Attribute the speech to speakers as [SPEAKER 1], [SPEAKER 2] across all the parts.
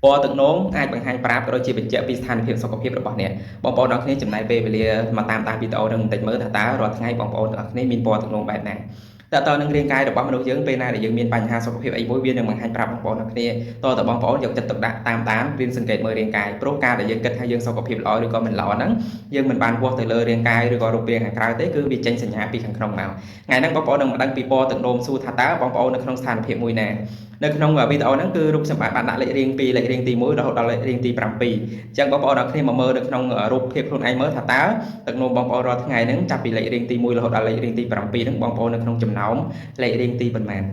[SPEAKER 1] ពណ៌ទឹកនោមអាចបង្ហាញប្រាប់ក៏ដូចជាបញ្ជាក់ពីស្ថានភាពសុខភាពរបស់អ្នកបងប្អូនទាំងអស់គ្នាចំណាយពេលវេលាមកតាមវីដេអូនឹងបន្តិចមើលថាតើរាល់ថ្ងៃបងប្អូនទាំងអស់គ្នាមានពណ៌ទឹកនោមបែបណាតើតើនឹងរាងកាយរបស់មនុស្សយើងពេលណាដែលយើងមានបញ្ហាសុខភាពអីមួយវានឹងបង្ហាញប្រាប់បងប្អូនទាំងគ្នាតើតើបងប្អូនយកចិត្តទុកដាក់តាមរៀនសង្កេតមើលរាងកាយព្រោះការដែលយើងគិតថាយើងសុខភាពល្អឬក៏មិនល្អហ្នឹងយើងមិនបានវាស់ទៅលើរាងកាយឬក៏រូបរាងខាងក្រៅទេគឺវាចេញសញ្ញាពីខាងក្នុងមកថ្ងៃហ្នឹងបងប្អូននឹងមិនដឹងពីពណ៌ទឹកនោមសួរថាតើបងប្អូននៅក្នុងស្ថានភាពមួយណានៅក្នុងវីដេអូហ្នឹងគឺរូបខ្ញុំបានដាក់លេខរៀងពីលេខរៀងទី1រហូតដល់លេខរៀងទី7អញ្ចឹងបងប្អូនទាំងគ្នាមកមើលនៅក្នុងរូបភាពខ្លួនឯងមើលថាតើទឹកនោមបងប្អូនរាល់ថ្ងៃហ្នឹងចាប់ពីលេខរៀងទី1រហូតដល់លេខរៀងទី7ហ្នឹងបងប្អូននៅក្នុងចំណោមលេខរៀងទីប៉ុន្មាន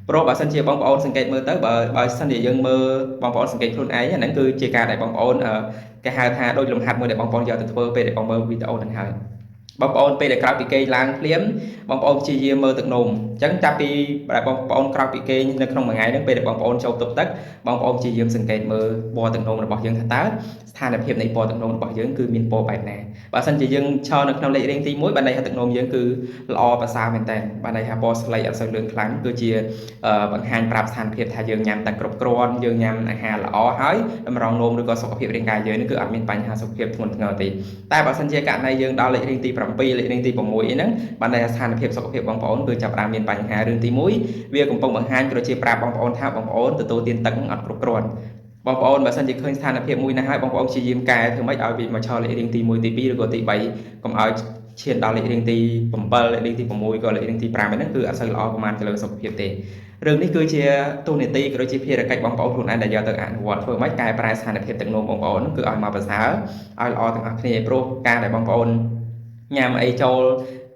[SPEAKER 1] ព្រោះបើសិនជាបងប្អូនសង្កេតមើលទៅបើសិនជាយើងមើលបងប្អូនសង្កេតខ្លួនឯងហ្នឹងគឺជាការដែលបងប្អូនគេហៅថាដូចលំហាត់មួយដែលបងប្អូនយកទៅធ្វើពេលដែលបងមើលវីដេអូហ្នឹងហើយបងប្អូនពេលដែលក្រោយពីគេឡើងភ្លាមបងប្អូនព្យាយាមមើលទឹកនោមអញ្ចឹងចាប់ពីបងប្អូនក្រោយពីគេនៅក្នុងមួយថ្ងៃហ្នឹងពេលដែលបងប្អូនចូលទប់ទឹកបងប្អូនព្យាយាមសង្កេតមើលពណ៌ទឹកនោមរបស់យើងថាតើស្ថានភាពនៃពណ៌ទឹកនោមរបស់យើងគឺមានពណ៌បែបណាបើសិនជាយើងឈរនៅក្នុងលេខរៀងទី1បានន័យថាទឹកនោមយើងគឺល្អប្រសើរមែនតើបានន័យថាពណ៌ស្លេកអត់សូវលឿងខ្លាំងគឺជាបង្ហាញប្រាប់ស្ថានភាពថាយើងញ៉ាំទឹកគ្រប់គ្រាន់យើងញ៉ាំអាហារល្អហើយតម្រង់នោមឬក៏សុខភាពរាងកាយយើងនេះគឺអត់មានបញ្ហាសុខភាពធ្ងន់ធ្ងរទេតែបើសិនជាករណីយើងដល់លេខរៀងទី7លេខរៀងទី6ហ្នឹងបានន័យថាស្ថានភាពសុខភាពបងប្អូនគឺចាប់ផ្ដើមមានបញ្ហារឿងទី1វាកំពុងបង្ហាញក៏ជាប្រាប់បងប្អូនថាបងប្អូនទទួលទានទឹកអត់គ្រប់គ្រាន់បងប្អូនបើសិនជាឃើញស្ថានភាពមួយណាហើយបងប្អូនព្យាយាមកែធ្វើម៉េចឲ្យវាមកឈរលេខរៀងទី1ទី2ឬក៏ទី3កុំឲ្យឈានដល់លេខរៀងទី7លេខរៀងទី6ក៏លេខរៀងទី5ហ្នឹងគឺអត់សូវល្អប្រហែលទៅលើសុខភាពទេរឿងនេះគឺជាទូនីតិក៏ដូចជាភារកិច្ចបងប្អូនខ្លួនឯងដែលយកទៅអនុវត្តធ្វើម៉េចកែប្រែស្ថានភាពទឹកនោមបងប្អូនគឺឲ្យមកប្រសើរឲ្យល្អទាំងអស់គ្នាព្រោះការដែលបងប្អូនញ៉ាំអីចូល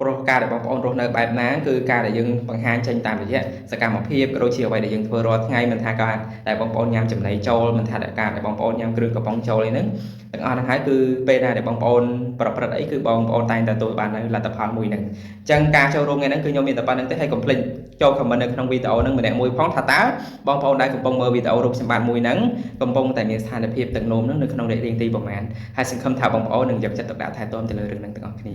[SPEAKER 1] ព្រោះការដែលបងប្អូនរស់នៅបែបណាគឺការដែលយើងបង្ហាញចេញតាមរយៈសកម្មភាពក៏ដូចជាអ្វីដែលយើងធ្វើរាល់ថ្ងៃមិនថាការដែលបងប្អូនញ៉ាំចំណីចូលមិនថាការដែលបងប្អូនញ៉ាំគ្រឿងកំប៉ុងចូលអីហ្នឹងទាំងអស់ហ្នឹងហើយគឺពេលណាដែលបងប្អូនប្រព្រឹត្តអីគឺបងប្អូនតែងតែទទួលបាននៅលទ្ធផលមួយហ្នឹងអញ្ចឹងការចូលរួមថ្ងៃហ្នឹងគឺខ្ញុំមានតែប៉ុណ្្នឹងទេហើយកុំភ្លេចចូល comment នៅក្នុងវីដេអូហ្នឹងម្នាក់មួយផងថាតើបងប្អូនដែលកំពុងមើលវីដេអូរូបសម្បត្តិមួយហ្នឹងកំពុងតែមានស្ថានភាពទឹកនោមហ្នឹងនៅក្នុងលេខរៀងទីប្រមាណហើយសង្ឃឹមថាបងប្អូននឹងយកចិត្តទុកដាក់ថែទាំទៅលើរឿងហ្នឹងទាំងអស់គ្នា